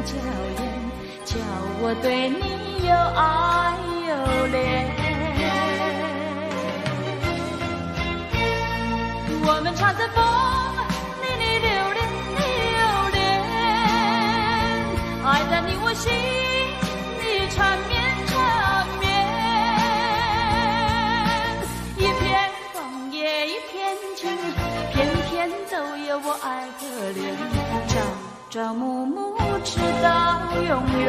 娇艳，叫我对你又爱又恋。我们唱着风，你留恋，你留恋，爱在你我心里缠绵缠绵。一片枫叶一片情，偏偏都有我爱可怜，朝朝暮暮直到永远。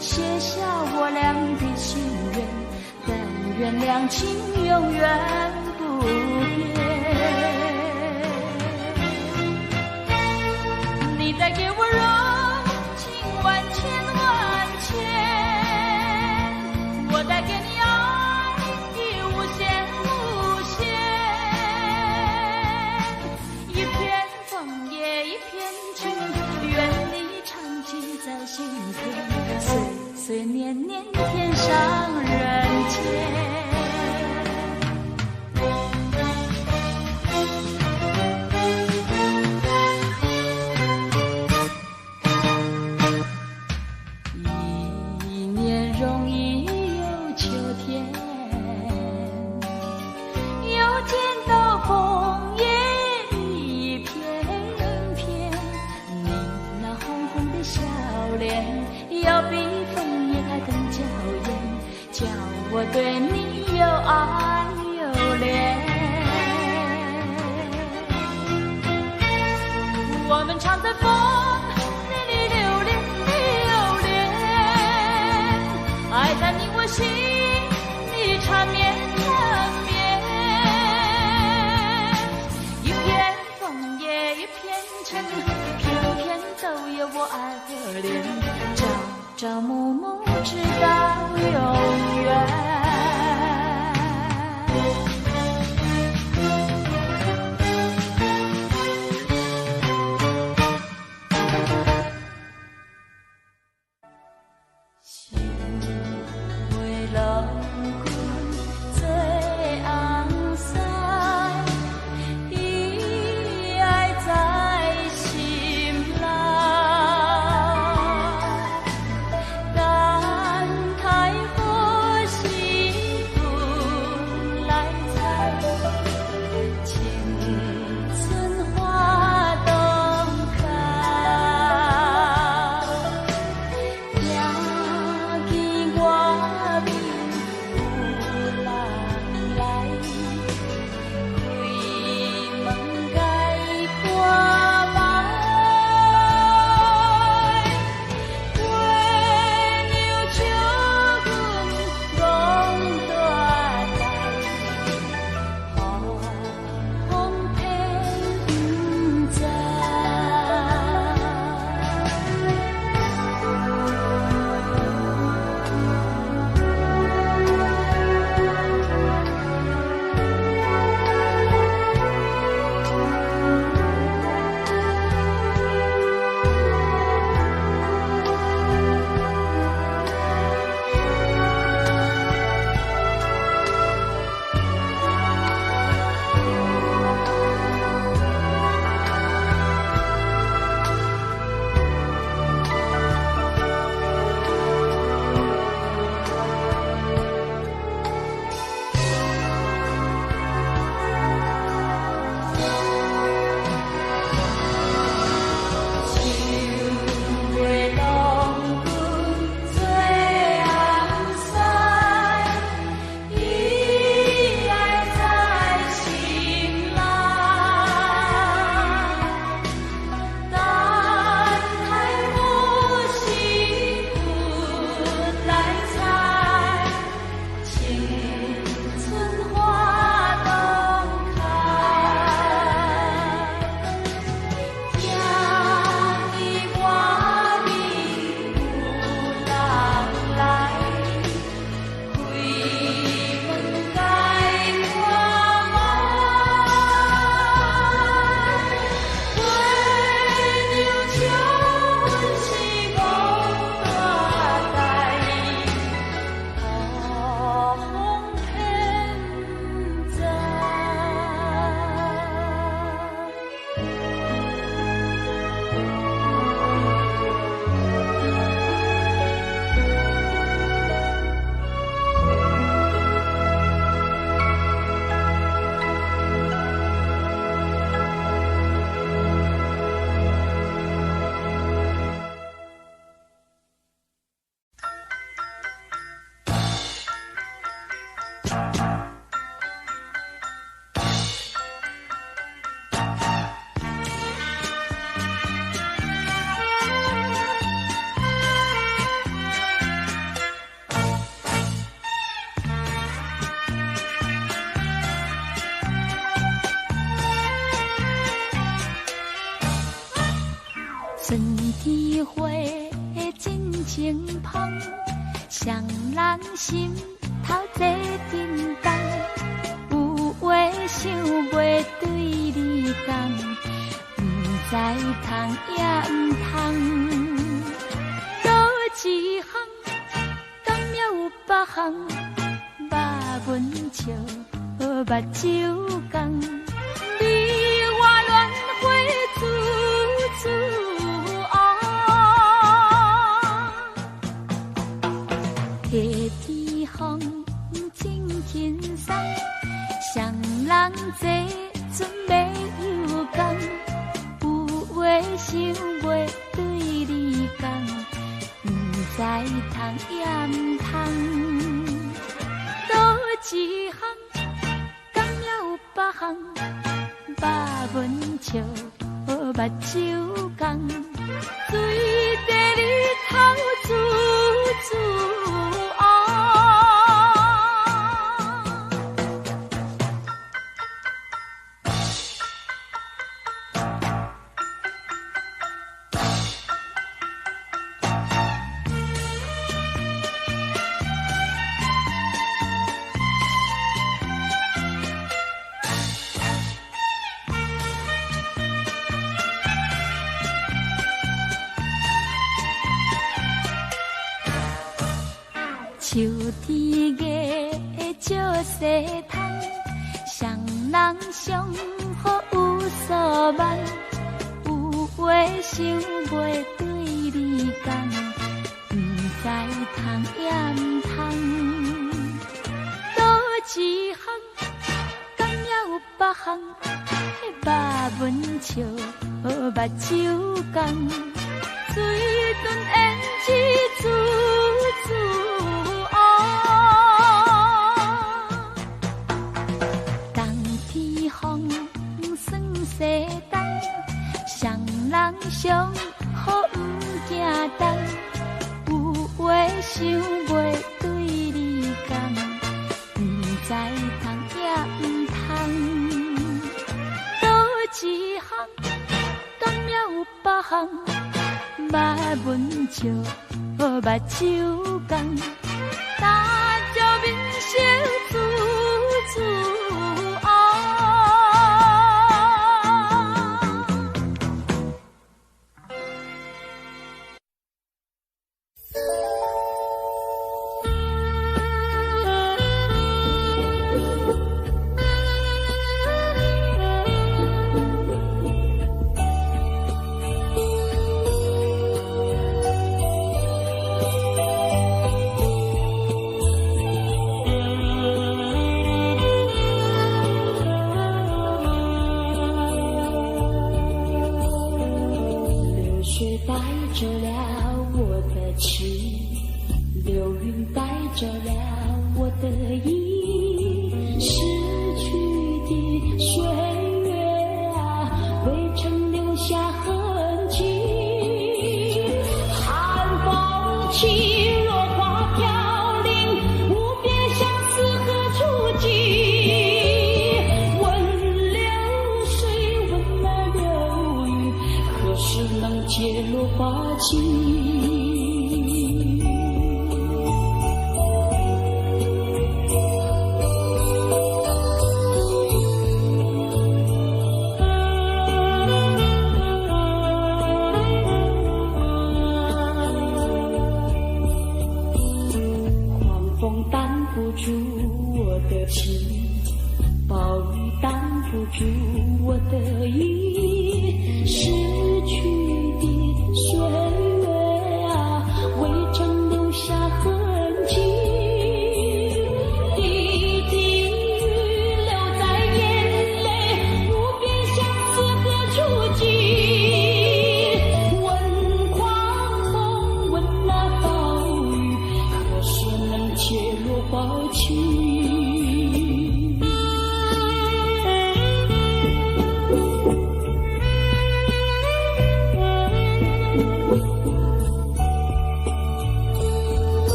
写下我俩的心愿，但愿两情永远不变。你带给我柔情万千万千，我带给你爱的无限无限。一片枫叶一片情，愿你常记在心田。岁岁年年，天上人间。一年容易有秋天，又见到枫叶一片片，你那红红的笑脸，要比枫叶还更娇艳，叫我对你又爱又恋。我们唱着风，你留恋，你留恋，爱在你我心里缠绵缠绵。一片枫叶一片情，偏偏都有我爱可怜，朝朝暮暮直到永远。心为老君最昂塞，一爱在心来。感慨何夕春天花真清芳，双人心头坐叮当，有话想袂对你讲，不知通也不通。倒一项，敢也有别项，肉文笑，目睭讲，你我恋花处处。夏天风真轻松，双人坐准袂有讲，有话想袂对你讲，不知通也不通。倒一项，敢也有别项，肉文笑，目睭讲，水地里头处处。秋天月照西窗，双人相好有所望，有话想袂对你讲，不知通也不通。倒一项，敢也有别项，肉文笑，目睭讲，水阵胭脂处处。西东，双人相好不惊动，有话想袂对你讲，不知通也不通。倒一项，敢也有别项，肉文笑，目睭讲，大招面笑处处。着了我的情，流云带着了我的意，逝去的岁月啊，未曾留下痕迹。寒风起，落花飘零，无边相思何处寄？问流水，问那流语，何时能解落花情？住我的情，暴雨挡不住我的意，逝去的岁月啊，未曾留下痕迹。滴滴雨流在眼泪，无边相思何处寄？问狂风，问那暴雨，何时能解落花情？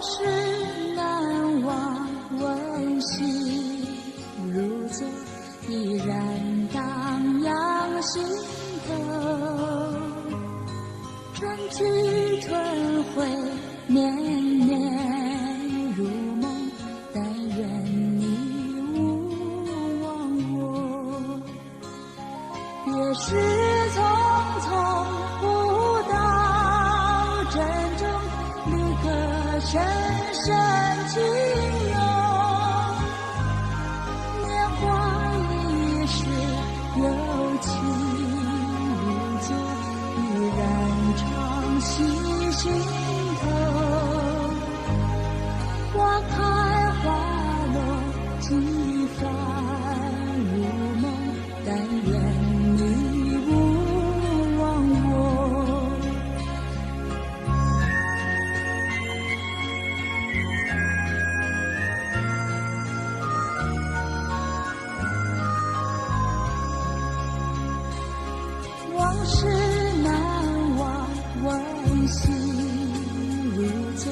事难忘，温馨如昨，依然荡漾心头。春去春回，年年如梦，但愿你勿忘我。越是匆匆，不到珍重，你可深深情拥。年华易逝，有情如旧，依然常系心头。花开花落，几番如梦，但愿你勿忘我。往事难忘，温馨如昨，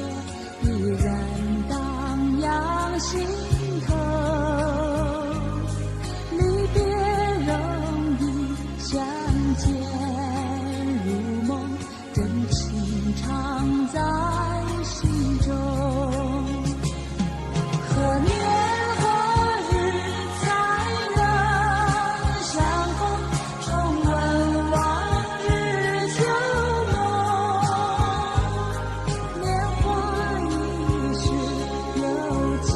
依然荡漾心头。离别容易，相见如梦，真情常在心中。何年何日才能相逢，重温往日旧梦。年华易逝，有情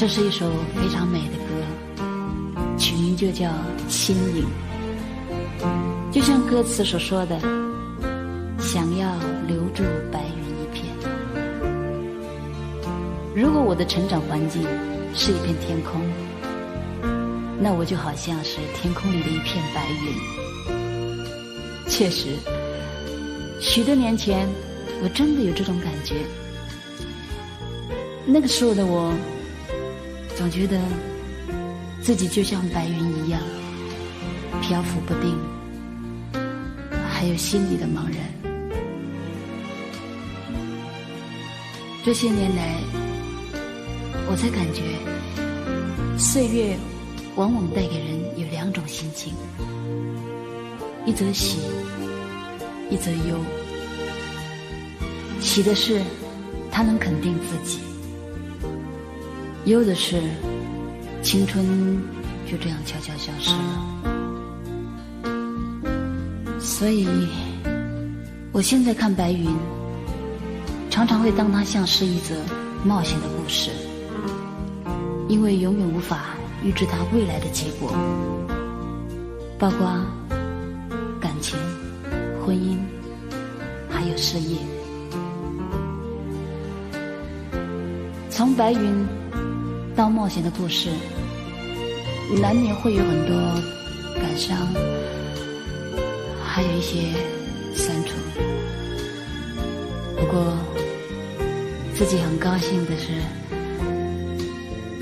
这是一首非常美的歌，曲名就叫《心灵》。就像歌词所说的，想要留住白云一片。如果我的成长环境是一片天空，那我就好像是天空里的一片白云。确实，许多年前我真的有这种感觉。那个时候的我总觉得自己就像白云一样漂浮不定，还有心里的茫然。这些年来我才感觉岁月往往带给人有两种心情，一则喜，一则忧。喜的是它能肯定自己，忧的是青春就这样悄悄消失了。所以我现在看白云，常常会当它像是一则冒险的故事，因为永远无法预知它未来的结果，包括感情、婚姻还有事业。从白云到冒险的故事，难免会有很多感伤，还有一些酸楚。不过自己很高兴的是，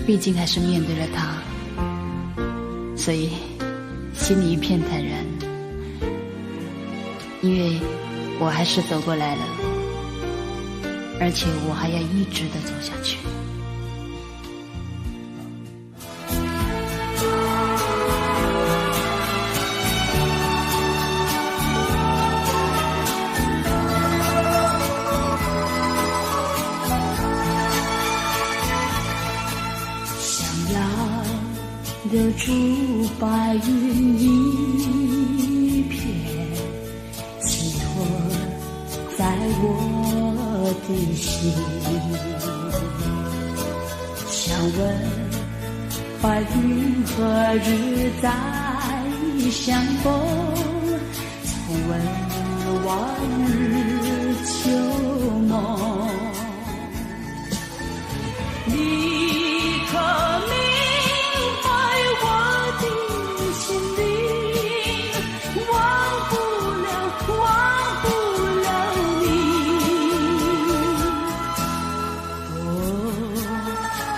毕竟还是面对了它，所以心里一片坦然，因为我还是走过来了，而且我还要一直的走下去。留住白云一片，寄托在我的心。想问白云何日再相逢？重温往日旧梦。你可明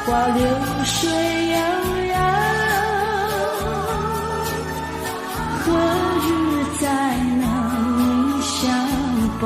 花流水悠悠，何日再能相逢？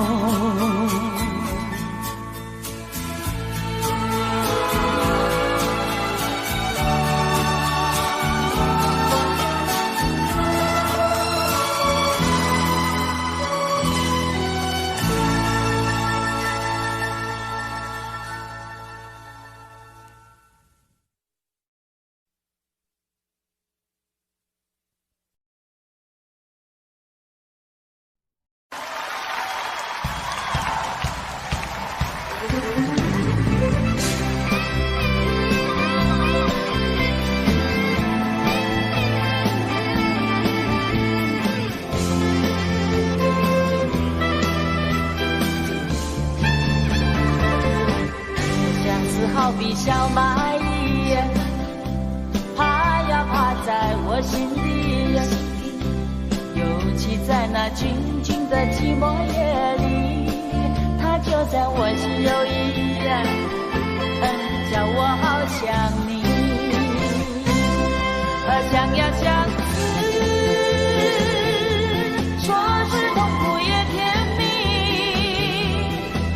好比小蚂蚁，爬呀爬在我心底，尤其在那静静的寂寞夜里，它就在我心有意，叫我好想你，想呀相思，说是痛苦也甜蜜，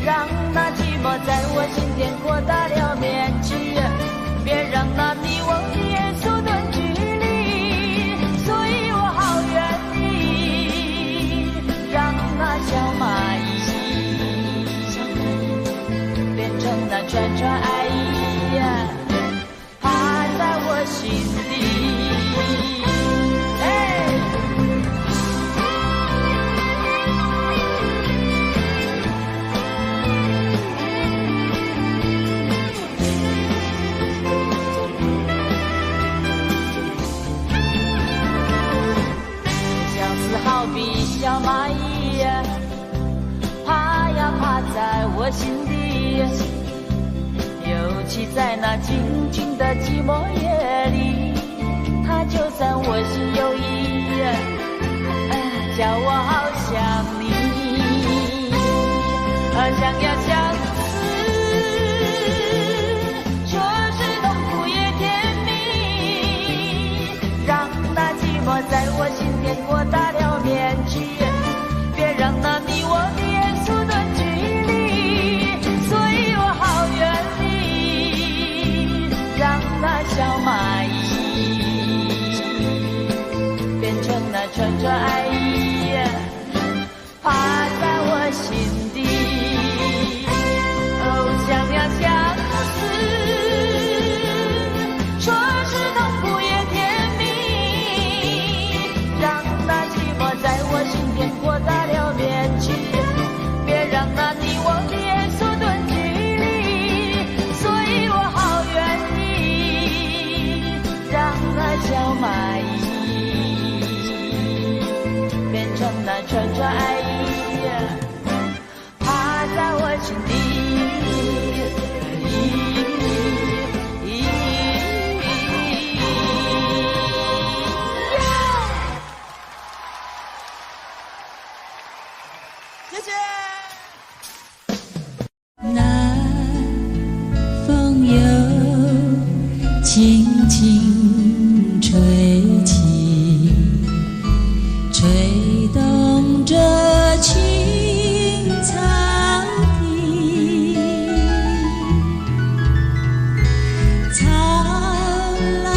让那寂寞在我心间扩大了面积，别让那迷惘也缩短距离，所以我好愿意让那小蚂蚁变成那串串爱意，爬在我心底。起在那静静的寂寞夜里，它就在我心有意，叫我好想你，想要相思，说是痛苦也甜蜜，让那寂寞在我心田扩大了面积，别让那你我的眼缩短距离，所以我好远离，让那小蚂蚁变成那串串爱意，趴在我心底，想要相思，说是痛苦也甜蜜，让那寂寞在我心田扩大了面积，别让那你我的眼缩短距离，所以我好愿意让那小蚂蚁变成那串串爱意，趴在我心底。谢谢。南风又轻轻吹起，吹动着青草地，草浪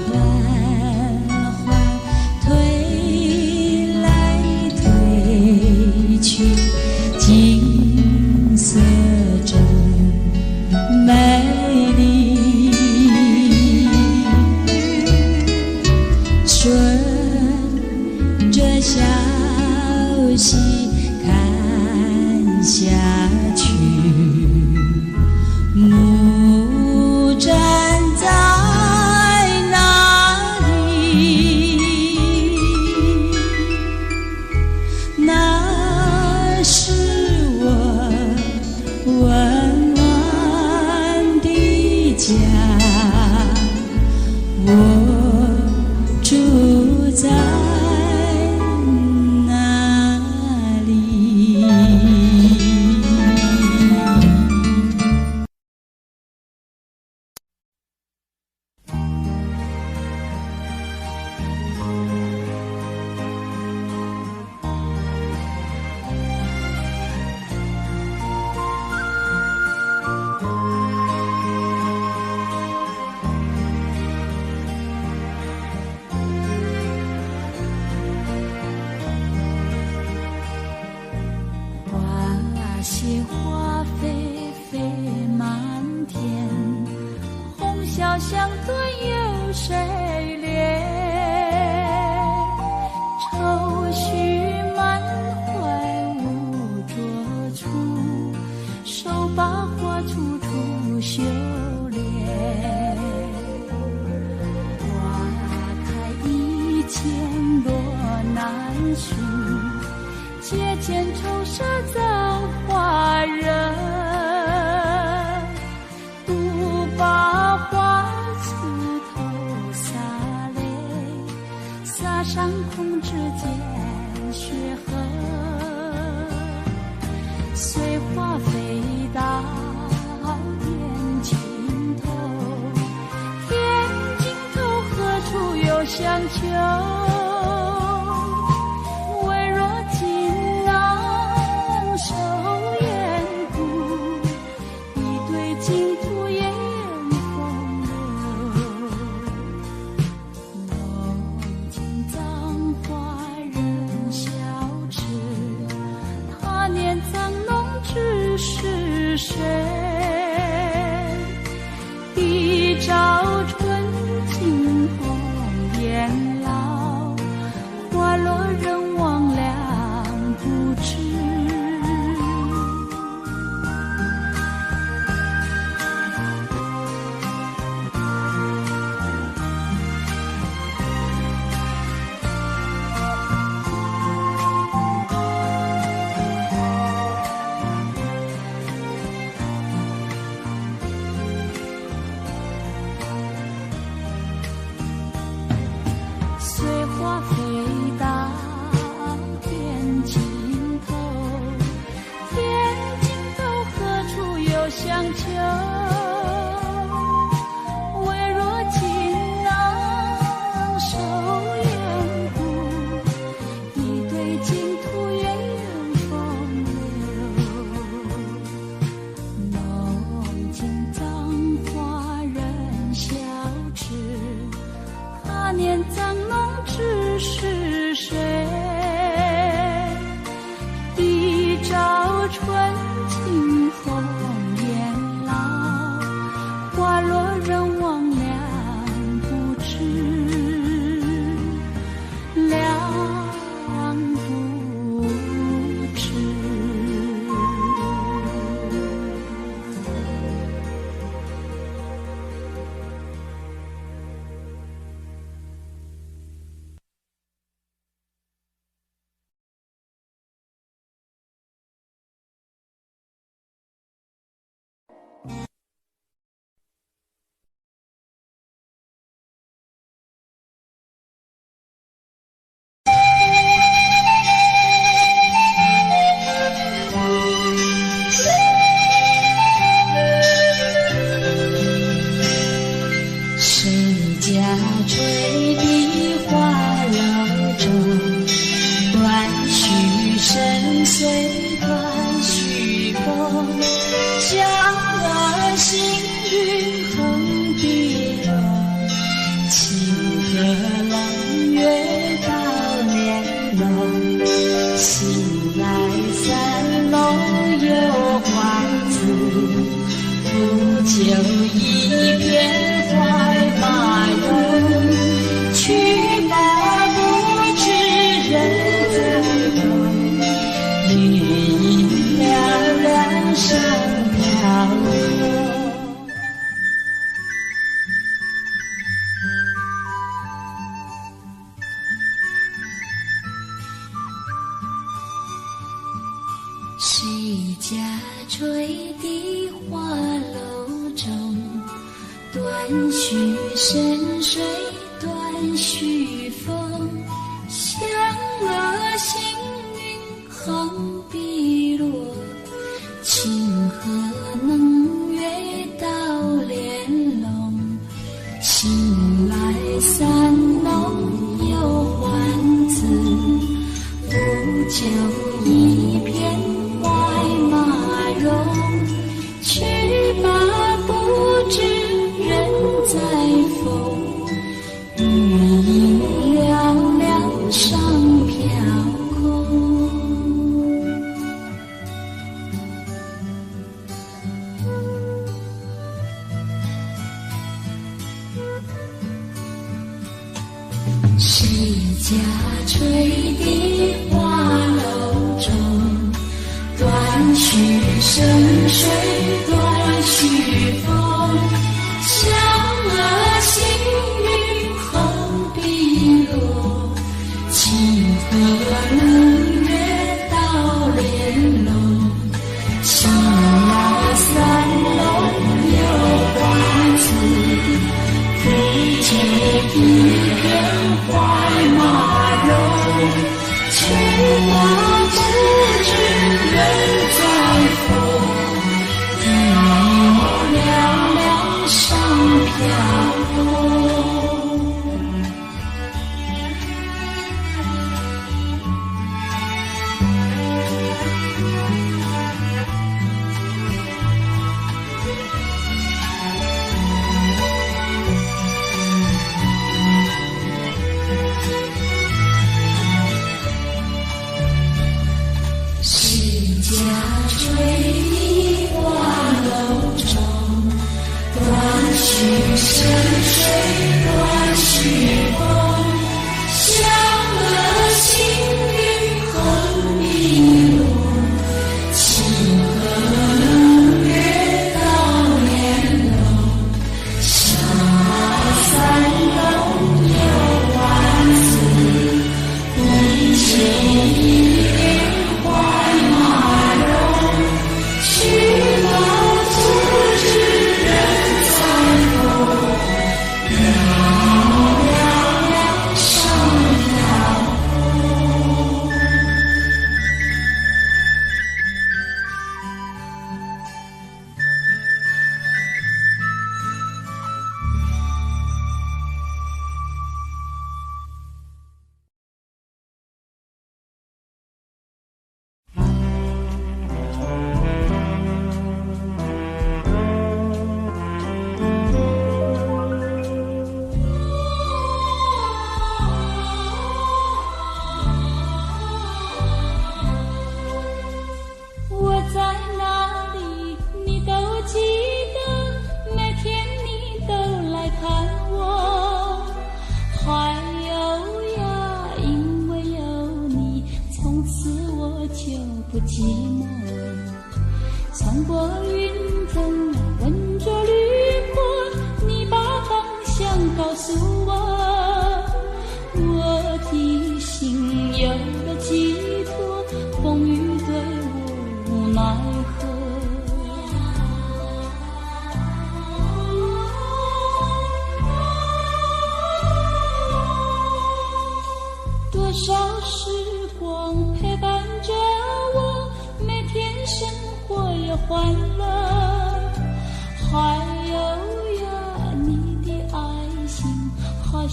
缓缓推来推去，景色真美丽，顺着小溪看下去，木站在那里，那是我温暖的家，我住在那里。花谢花飞飞满天，红消香断有谁怜？愁绪满怀无着处，手把花处处修炼。花开一千落难寻，借千愁舍造化人，独把花刺头洒泪，洒上空之间血痕，随花飞到天尽头，天尽头何处有相求？是谁？一朝春尽红颜老，花落人亡两不知。相求。微若情郎手烟壶，一对净土缘风流。浓情葬花人笑痴，他年藏弄只是谁？一朝春尽红颜老，花落人亡两不知，两不知。谁家吹笛花楼中，断续深邃断续风，江河行云横碧落，清河朗月到帘笼，醒来三楼有花子，不就一片怀马容，去吧不知人在风，绿影凉凉上飘落。谁家吹笛花楼中，断续深水断续风，响了行云横碧落，清河能月到帘笼，醒来三楼有欢子，不就一片怀马容，去吧不知人在风，雨影寥寥上飘空。谁家吹笛花楼中，断续深水断续风，响了行云横碧落，清河能月到帘笼，醒来三楼有花子，不就一片怀马容，去吧不知人在风，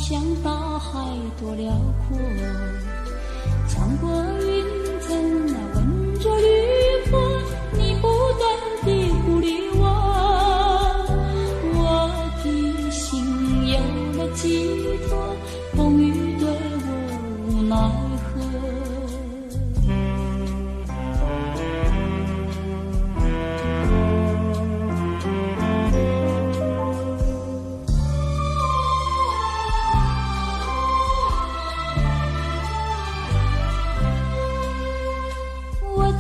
像大海多辽阔，穿过云层闻着绿波，你不断地鼓励我，我的心有了寄托，风雨对我无奈何。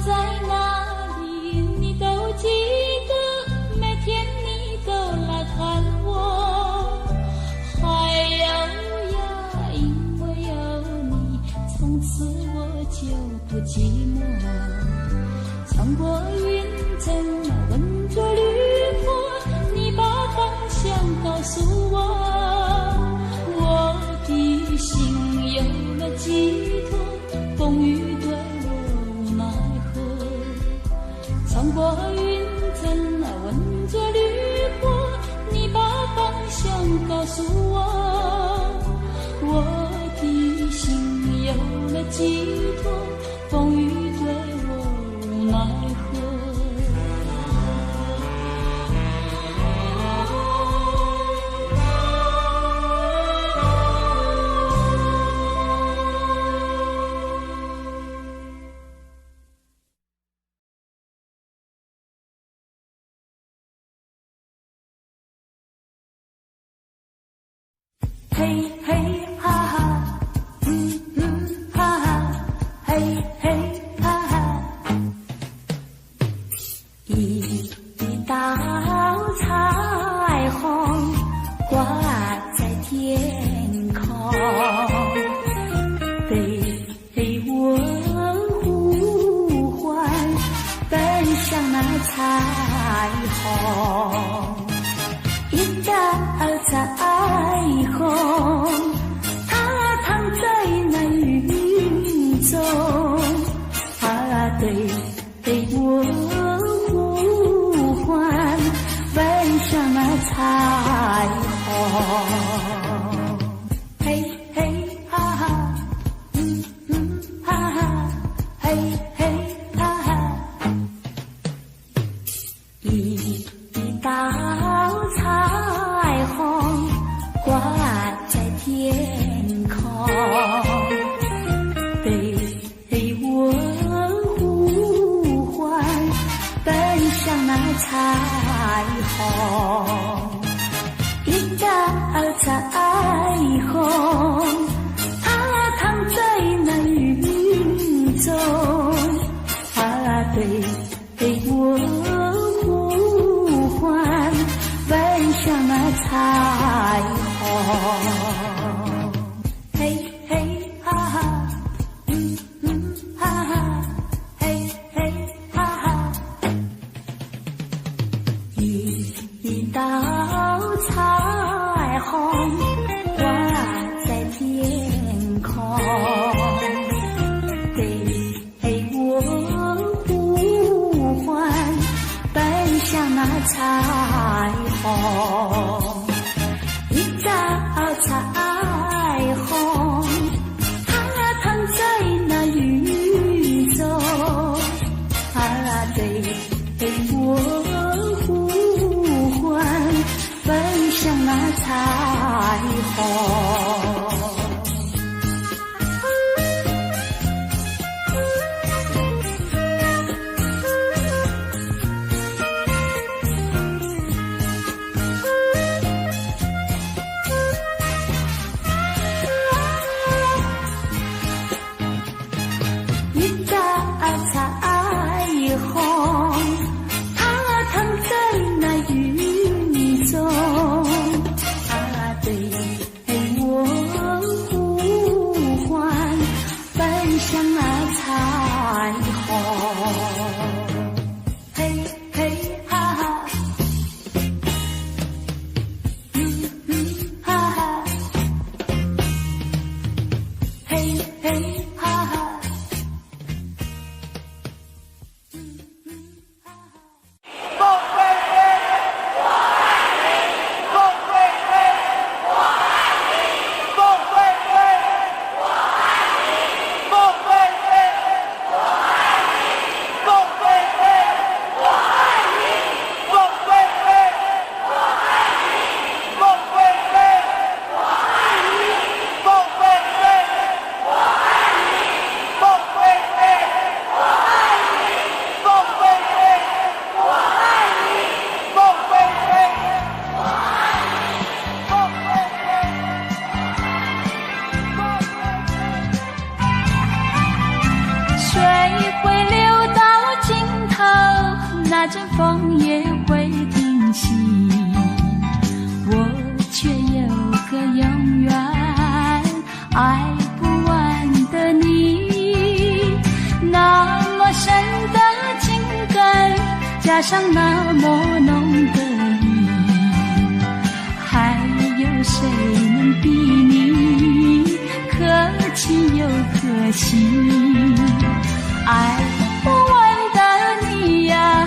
在哪里你都记得，每天你都来看我。还有呀，因为有你，从此我就不寂寞。穿过云层闻着绿波，你把方向告诉我，我的心有了寄托，风雨对我无奈何。穿过云层闻着绿波，你把方向告诉我，我的心有了寄托，风雨对我无奈何。嘿嘿哈哈，哈哈，嘿嘿哈哈，一道彩虹挂在天空，对我呼唤，奔向那彩虹。一道彩虹，它躺在那云中，对我呼唤，奔向那彩虹。嘿嘿哈哈，哈哈，嘿嘿哈哈，一道彩虹挂在天空，对我呼唤，奔向那彩虹。一道彩虹，它躺在那云中，对我呼唤，奔向那彩虹。嘿嘿哈哈，哈哈，嘿嘿哈哈，一道彩虹挂在天空，对我呼唤，奔向那彩虹。一道彩虹，它躺在那云中，对我呼唤，奔向那彩虹。一道彩虹，它躺在那云中，对我心，爱不完的你呀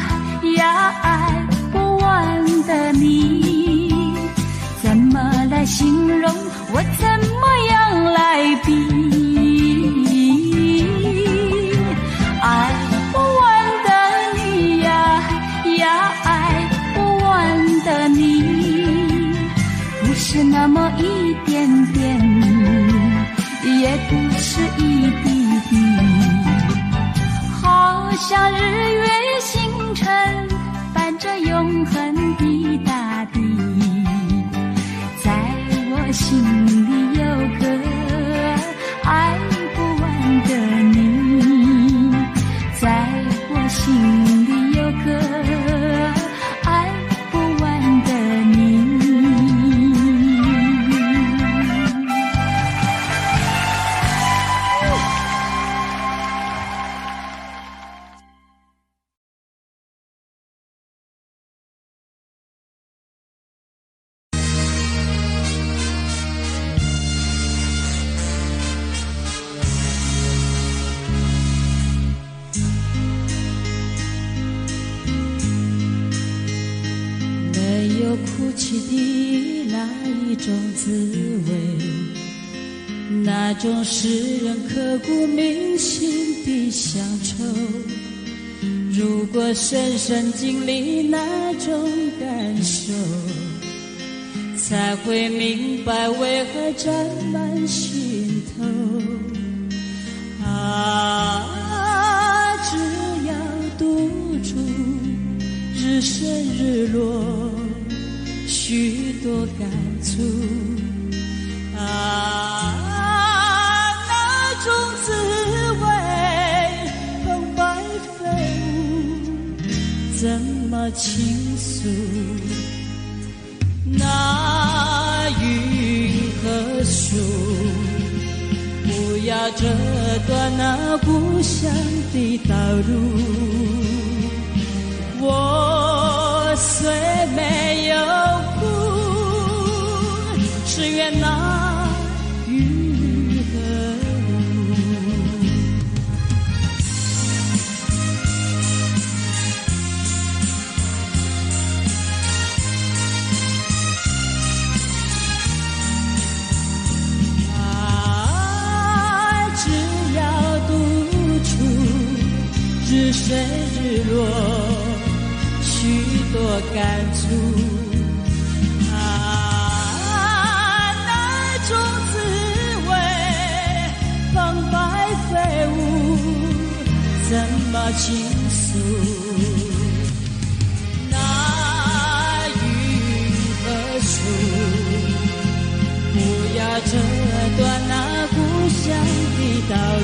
呀，爱不完的你，怎么来形容？我怎么样来比？爱不完的你呀呀，爱不完的你，不是那么一点点，也不是一滴滴，好像日月星辰伴着永恒的大地，在我心里有个爱不完的你，在我心里有个爱不完的你。没有哭泣的那一种滋味，那种使人刻骨铭心的乡愁，如果深深经历那种感受，才会明白为何沾满心头。啊，只要独处日升日落，许多感触啊，那种滋味澎湃飞舞，怎么倾诉？那云和树，不要折断那故乡的道路。我虽没有哭，只愿那雨和啊，只要独处，日升日落，许多感触啊，那种滋味澎湃飞舞，怎么倾诉？那云和树，不要折断那故乡的道路。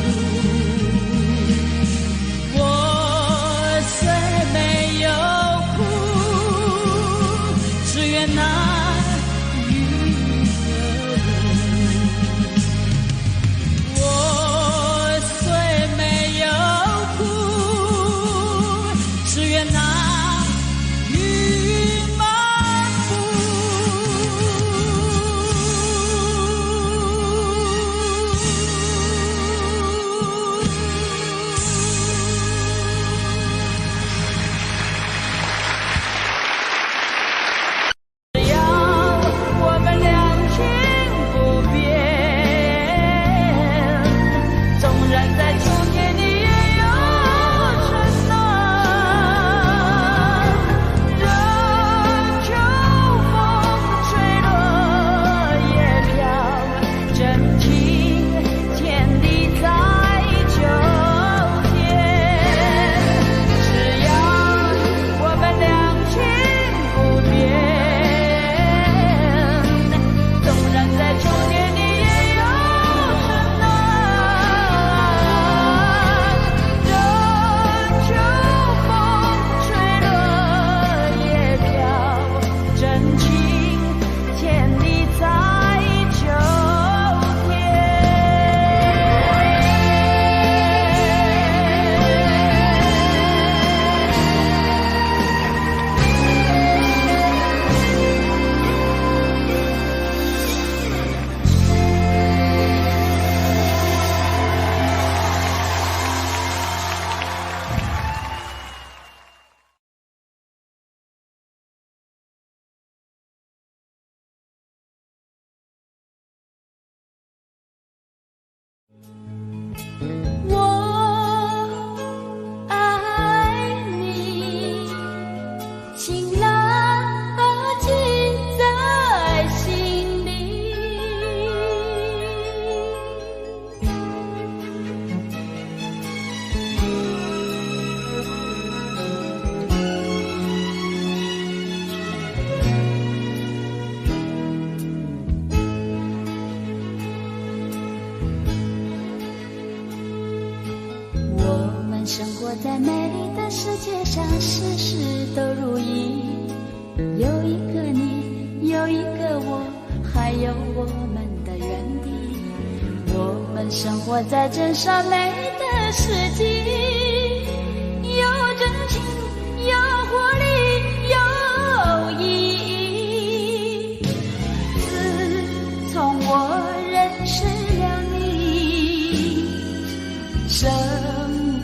我虽没有那雨和雾，我虽没有哭，只愿那雨漫步。在美丽的世界上，事事都如意。有一个你，有一个我，还有我们的原地。我们生活在真善美的世纪，有真情，有活力，有意义。自从我认识了你，生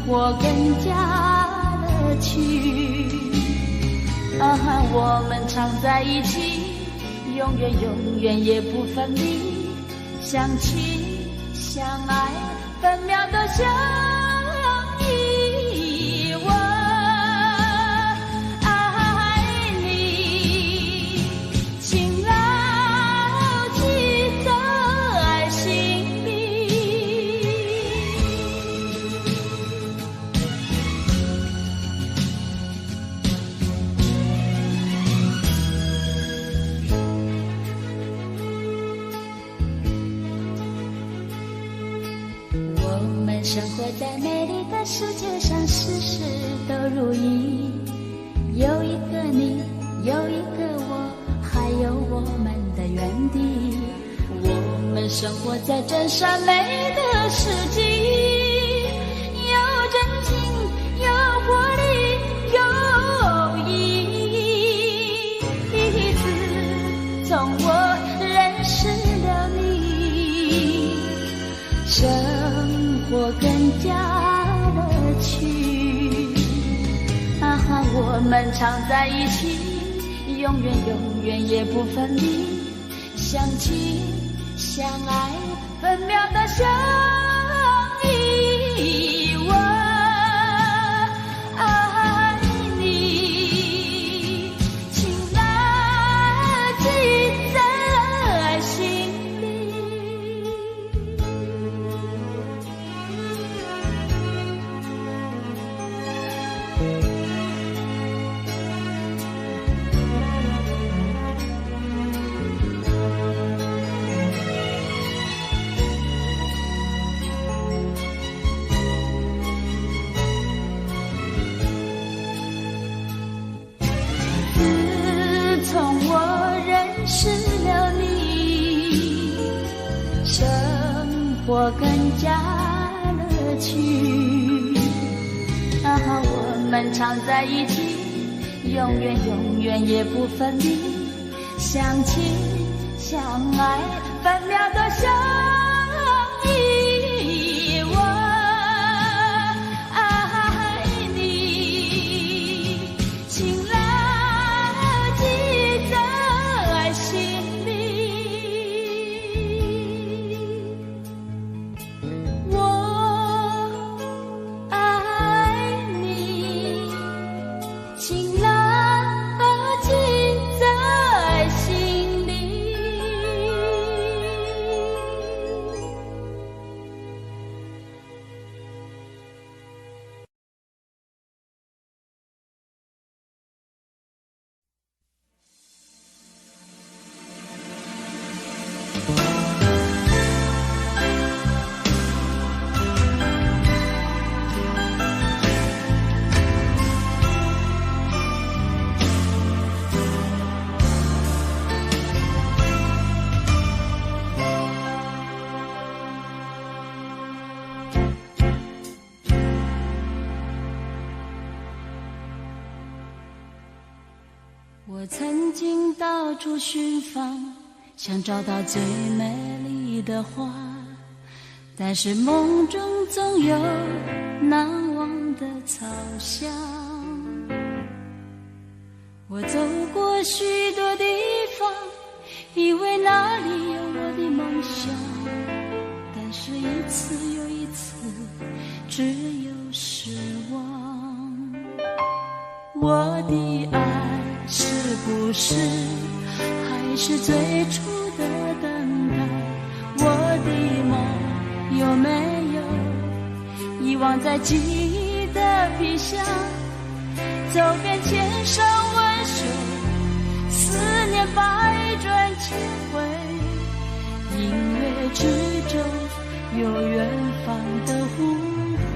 活更加乐趣。我们常在一起，永远永远也不分离，相亲相爱，分秒都相依。我爱你，请牢记在心里。我们生活在美丽的世界上，事事都如意。有一个你，有一个我，还有我们的原地。我们生活在真善美的世纪，有真情，有活力，有意义。自从我认识了你，生活更加乐趣。我们常在一起，永远永远也不分离，相亲相爱，分秒的相依。我爱你，请牢记在心里。自从我认识了你，生活更加乐趣。我们常在一起，永远永远也不分离，相亲相爱，分秒都相依。我爱你，请牢记在心里。我爱你，请牢记在心里。我曾经到处寻访，想找到最美丽的花，但是梦中总有难忘的草香。我走过许多地方，以为那里有我的梦想，但是一次又一次，只有失望。我的爱是不是还是最初的等待？我的梦有没有遗忘在记忆的皮箱？走遍千山万水，思念百转千回，音乐之中有远方的呼唤。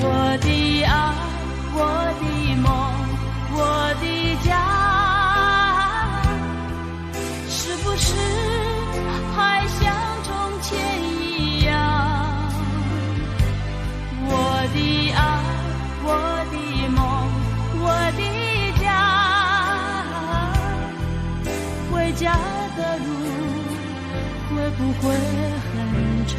我的爱，我的梦，我的家，是不是还像从前一样？我的爱，我的梦，我的家，回家的路会不会很长？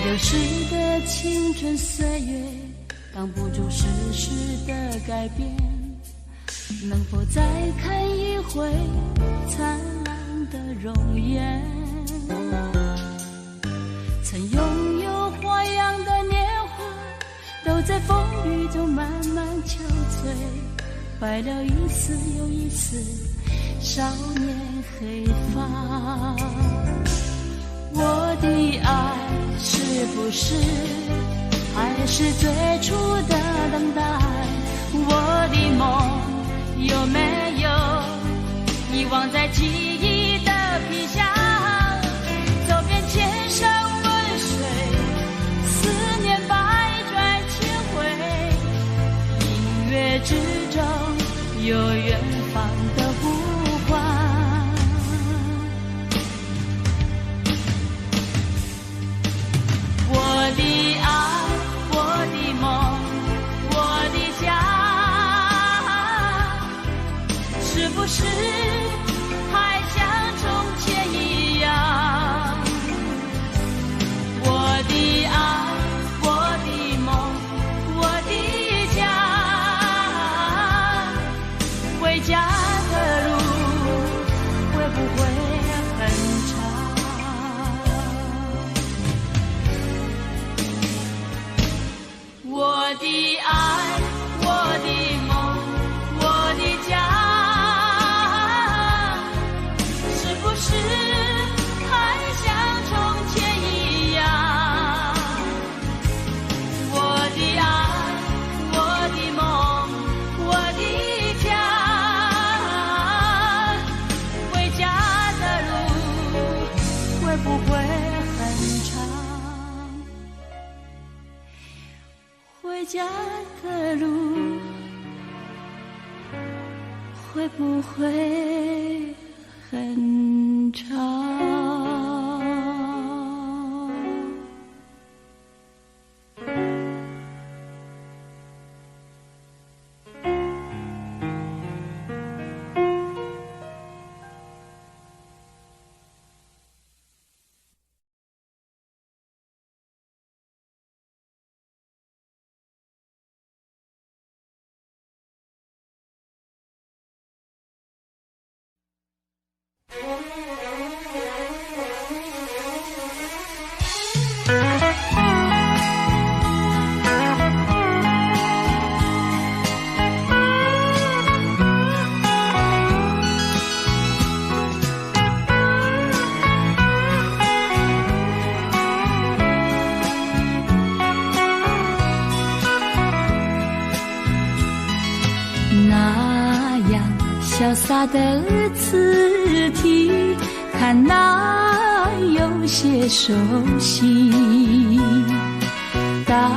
流逝的青春岁月，挡不住世事的改变。能否再看一回灿烂的容颜？曾拥有花样的年华，都在风雨中慢慢憔悴，白了一丝又一丝少年黑发。我的爱是不是还是最初的等待？我的梦有没有遗忘在记忆的皮箱？走遍千山万水，思念百转千回，音乐之中有远方的呼唤。我的爱，我的梦，我的家，是不是还像从前一样？我的爱，我的梦，我的家，回家的路会不会很长？我的爱，我的梦，我的家，是不是还像从前一样？我的爱，我的梦，我的家，回家的路会不会很长？回家的路会不会很长？潇洒的字体，看那有些熟悉。打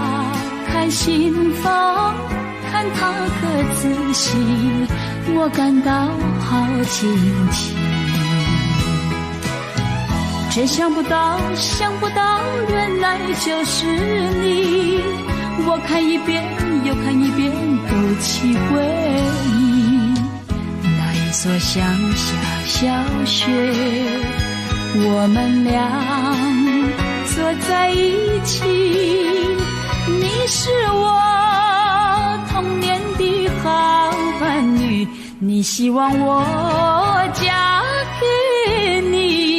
开心房，看它可仔细，我感到好惊奇。却想不到，原来就是你。我看一遍又看一遍，勾起回忆。那一所乡下小学，我们俩坐在一起。你是我童年的好伴侣，你希望我嫁给你。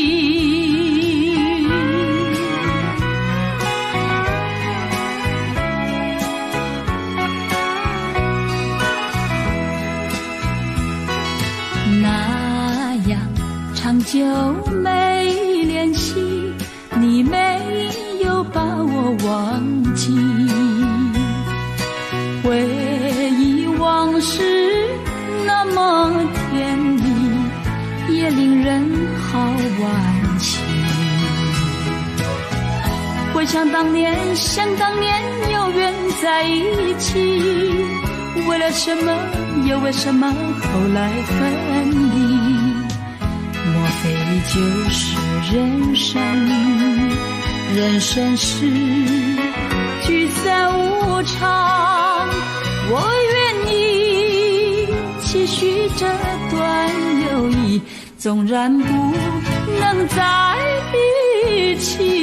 没联系，你没有把我忘记，回忆往事那么甜蜜，也令人好惋惜。回想当年，想当年有缘在一起，为了什么又为什么后来分离？莫非就是人生，人生是聚散无常。我愿意期许这段友谊，纵然不能在一起。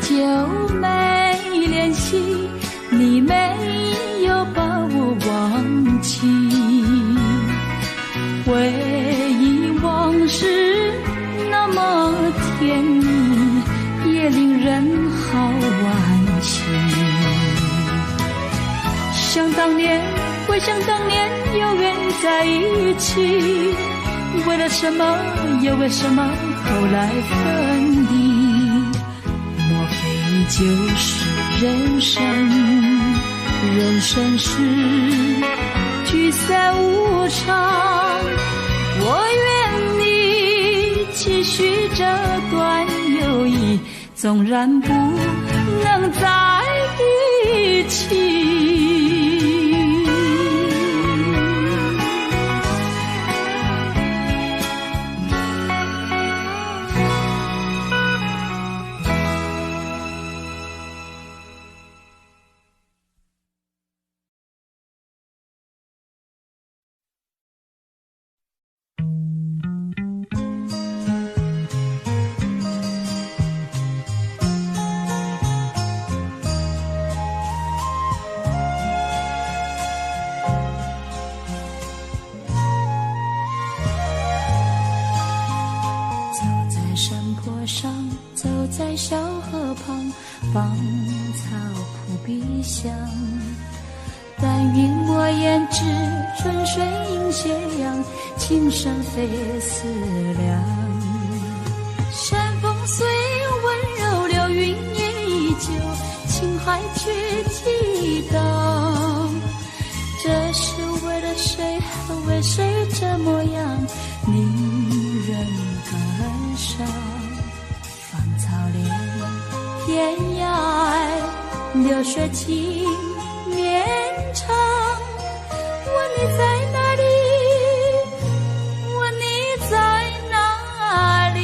久没联系，你没有把我忘记，回忆往事那么甜蜜，也令人好惋惜。想当年，回想当年有缘在一起，为了什么又为什么后来分离？莫非就是人生，人生是聚散无常。我愿你期许这段友谊，纵然不能在一起。在小河旁，芳草扑鼻香。但愿我胭脂春水映斜阳，情深非思量。山风虽温柔，流云也依旧，情海却激荡。这是为了谁，为谁这模样，令人感伤。草连天涯，流水情绵长。问你在哪里？问你在哪里？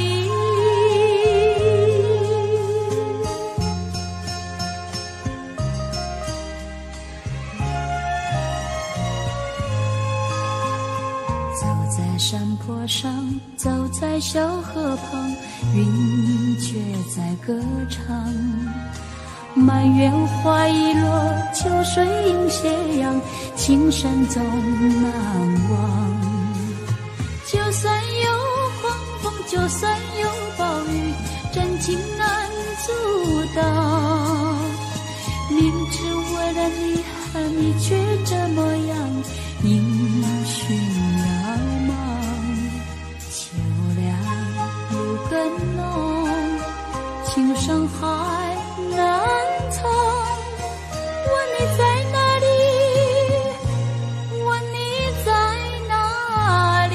走在山坡上，走在小河旁，云却在歌唱。满园花已落，秋水映斜阳，情深总难忘。就算有狂风，就算有暴雨，真情难阻挡。明知为了你和你却这模样，音讯渺茫。秋凉又更浓，情深还难藏。问你在哪里？问你在哪里？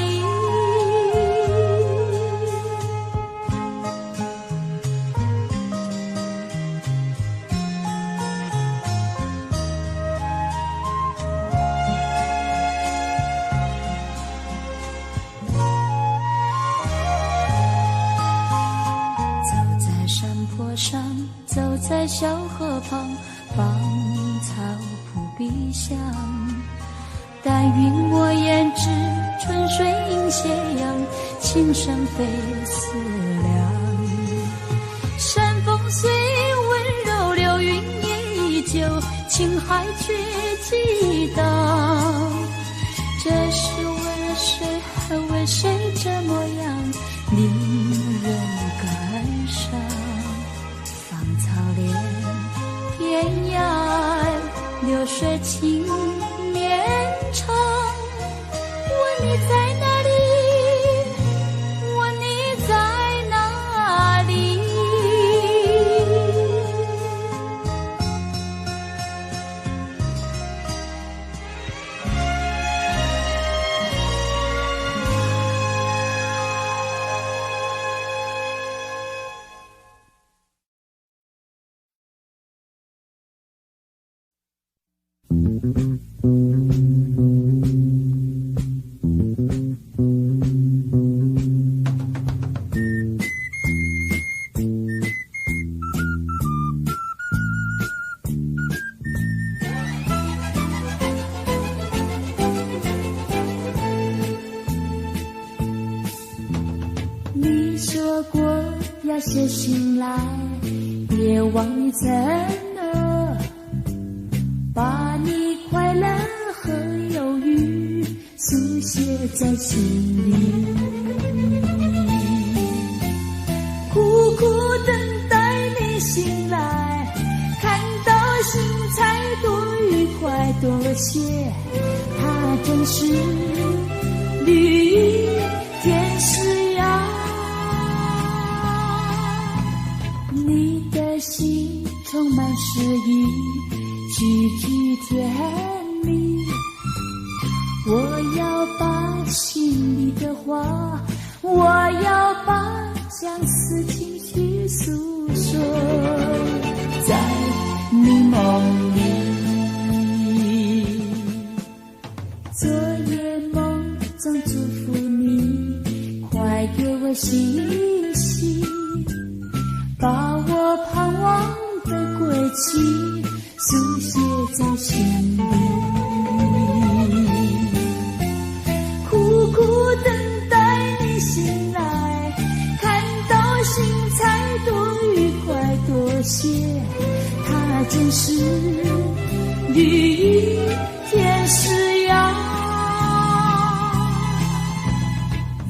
走在山坡上，走在小河旁，芳草扑鼻香。但愿我胭脂春水映斜阳，情深非思量。山风虽温柔，流云也依旧，久，情还却激荡。这是为谁，还为谁这模样，令人感伤。芳草连天涯，流水情绵长。问你在哪里？问你在哪里？你说过要写信来，别忘你承诺，把你快乐和忧郁书写在心里，苦苦等待你醒来，看到心才多愉快多些，它真是绿意天使呀。你的心充满诗意，句句甜蜜，我要把心里的话，我要把相思情绪诉说在你梦里。昨夜梦中祝福你，快给我信息，把我盼望的归期书写在心里，苦苦等待你醒来，看到心才多愉快多些，它真是绿意天使呀。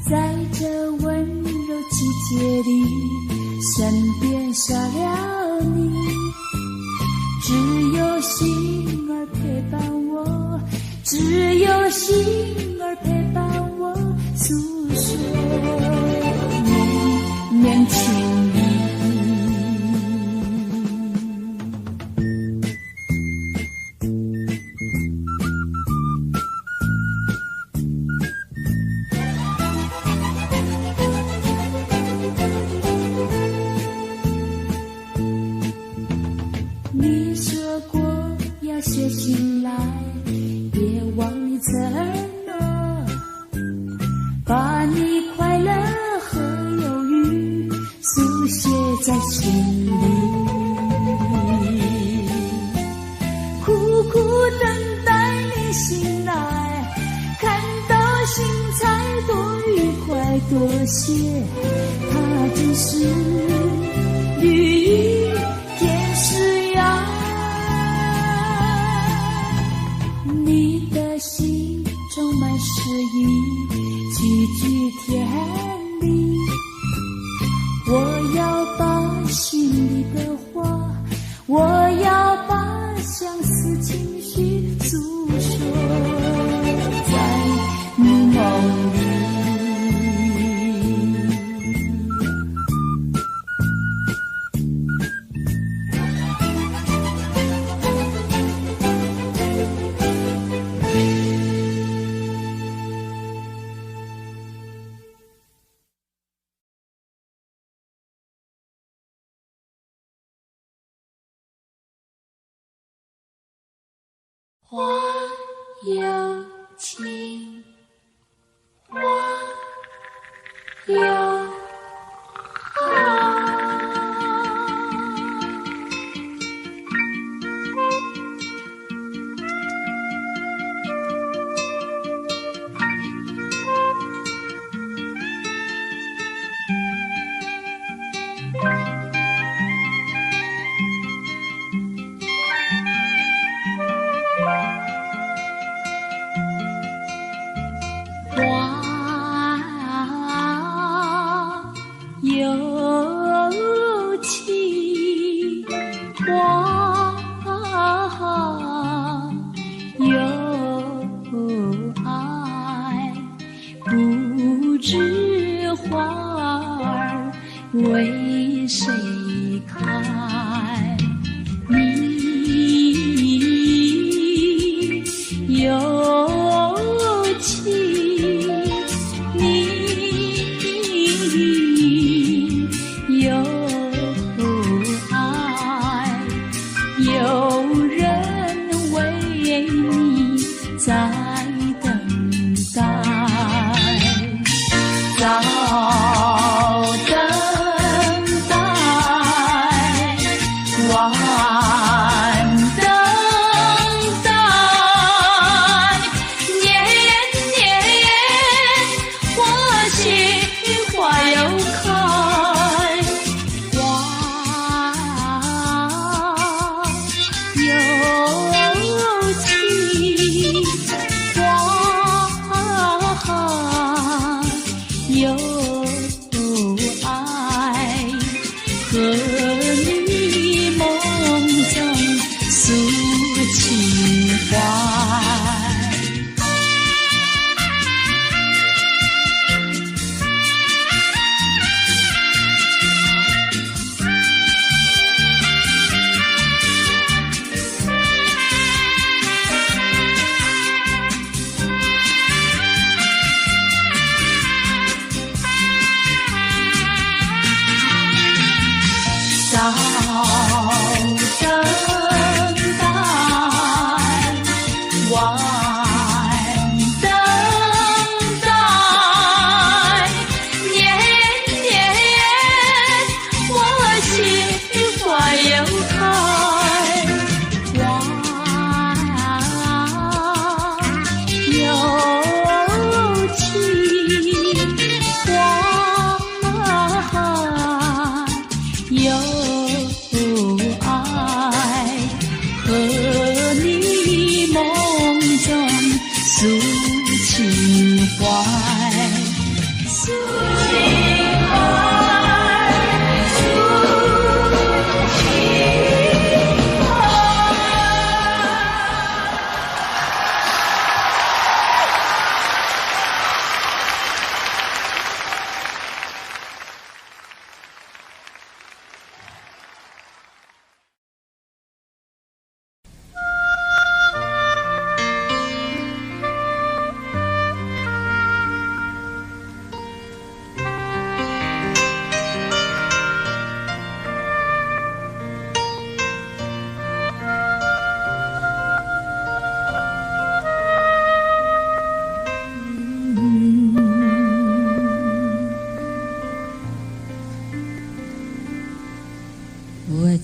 在这温柔季节里，身边少了你，只有心儿陪伴我，只有心儿陪伴我诉说绵绵情意。你说过要写信来，别忘你承诺，把你快乐和忧郁书写在心里，苦苦等待你醒来，看到心才多愉快多些，它真是绿意天使呀。你的心充满诗意，句句甜蜜，我要把心里的话，我要把相思情绪诉说在你梦里。花有情，花有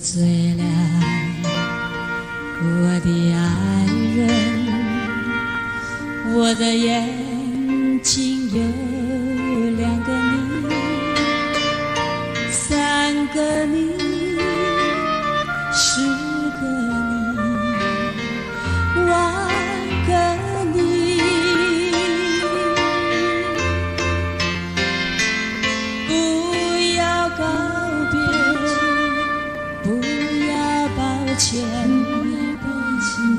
醉了，我的爱人，我的眼睛有2个你，3个你，10个你，10000个你，不要告别，不要抱歉，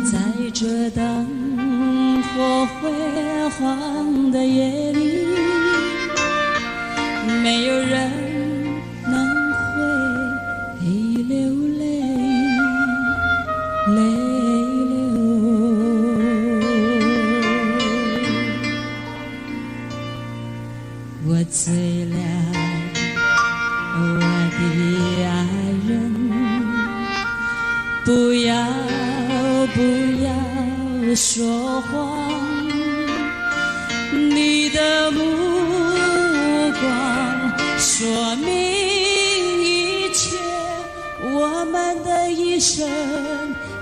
在这灯火辉煌的夜里，没有人能会流泪，泪流。我醉了，我的爱人，不要说谎，你的目光说明一切，我们的一生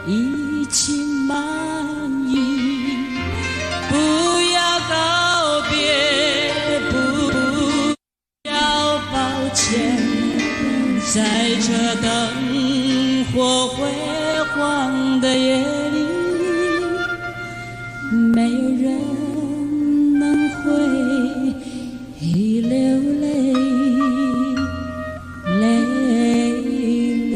已经满意。不要告别，不要抱歉，在这灯火辉煌的夜里，没有人能会流泪，泪流。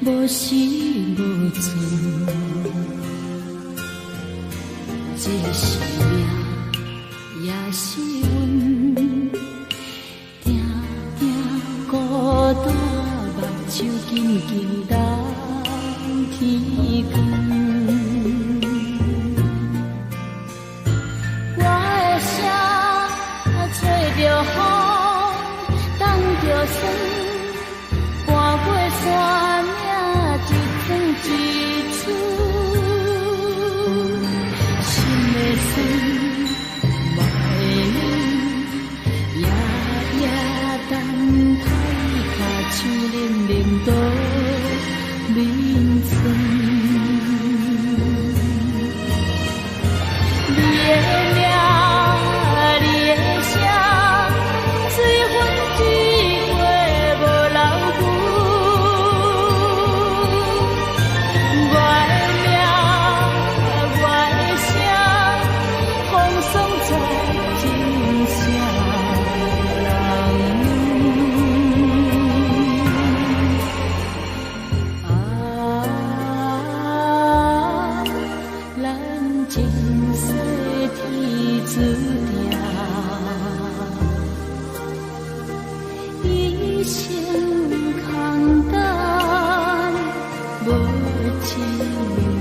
无时无存，这是命，也是阮，定定孤单，目睭紧紧等天光。我的声吹着风，挡着霜，搬过山岭。一寸，心的酸，目的冷，夜夜等待下树林林多眠春。你的名，你的声，水分水过无留久。一生空等，无情无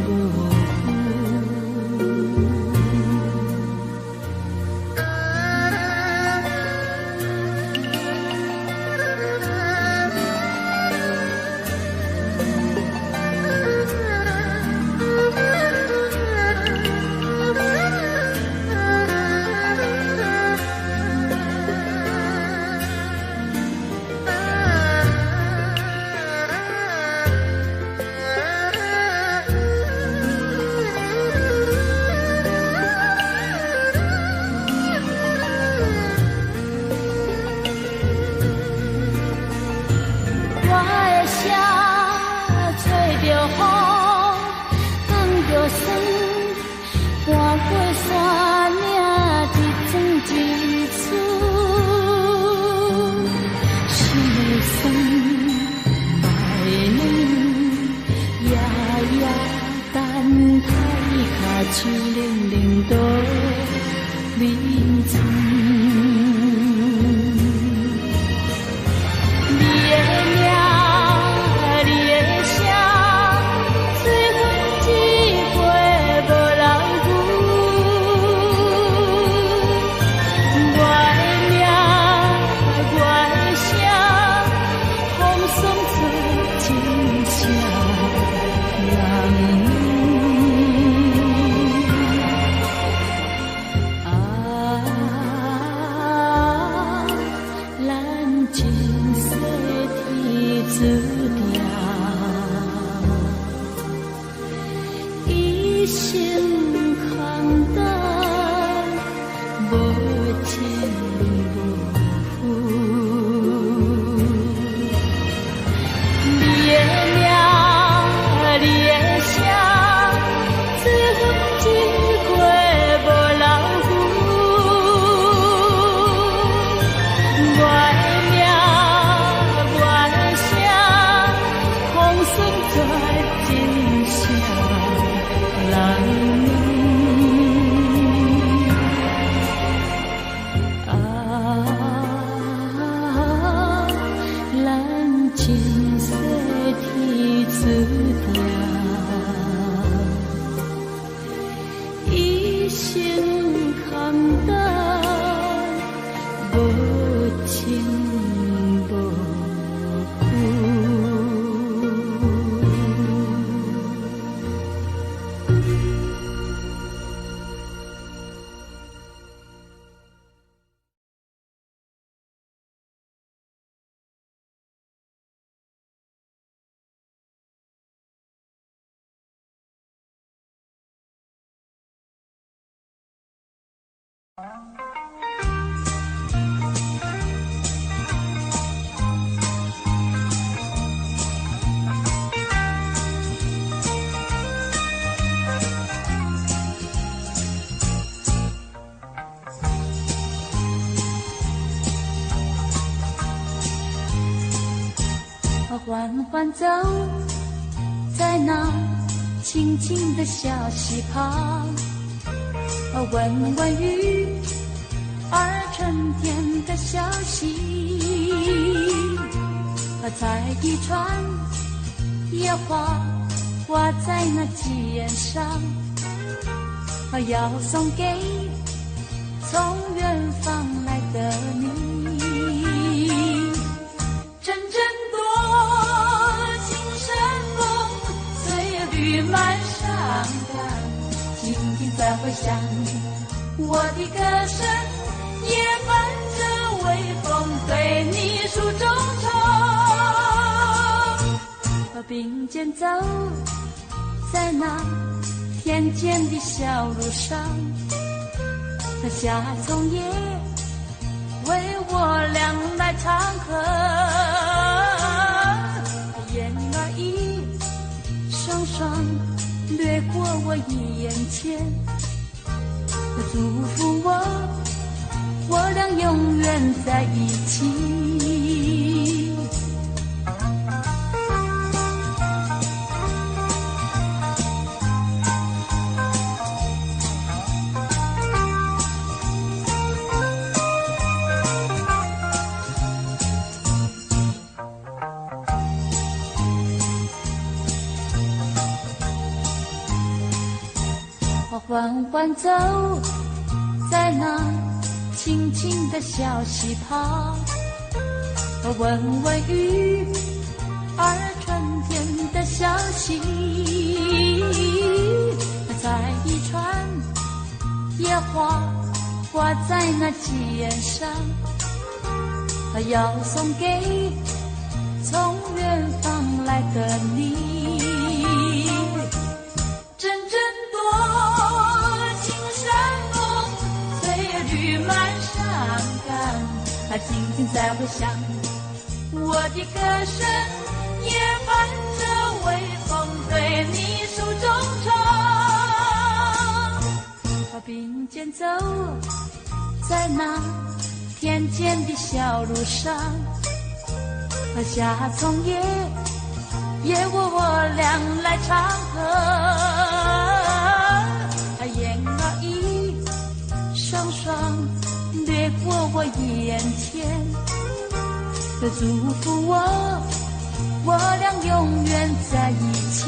金色的字条，一生扛担，无情无负。你的名，你的声，自恨一过无老夫。我的名，我的声，风霜在真声人啊，咱金色的字条，一生扛担，无情无负。缓缓走在那清静的小溪旁，闻闻雨儿春天的消息，采一串野花挂在那鸡眼上，要送给从远方来的你。阵阵绿满山岗，静静再回想，我的歌声也伴着微风对你诉衷肠。并肩走在那田间的小路上，夏葱也为我俩来唱和，燕儿一双双掠过我眼前，祝福我俩永远在一起。缓缓走在那清静的小溪旁，闻闻雨儿春天的消息，采一串野花挂在那鸡眼上，要送给从远方来的你。阵阵山岗，静静在回想，我的歌声也伴着微风对你诉衷肠。并肩走在那田间的小路上，夏葱也为我俩来唱和，燕儿一双双掠过我眼前，祝福我俩永远在一起。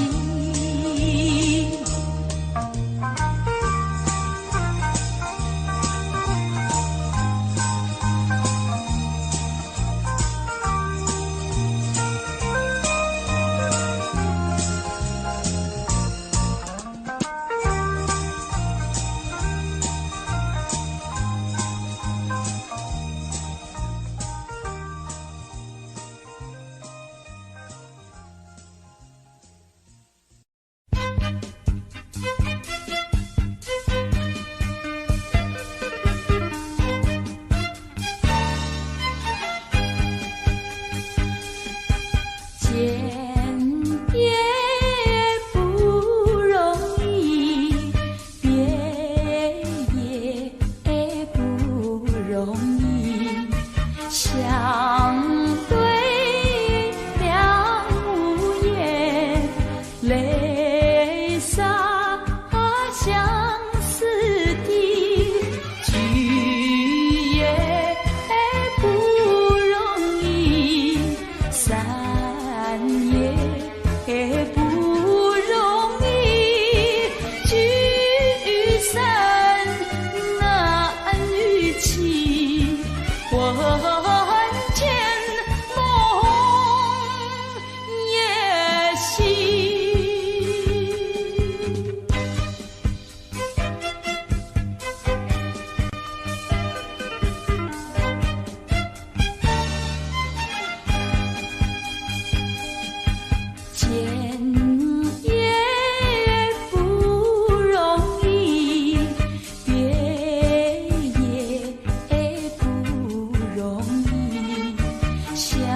想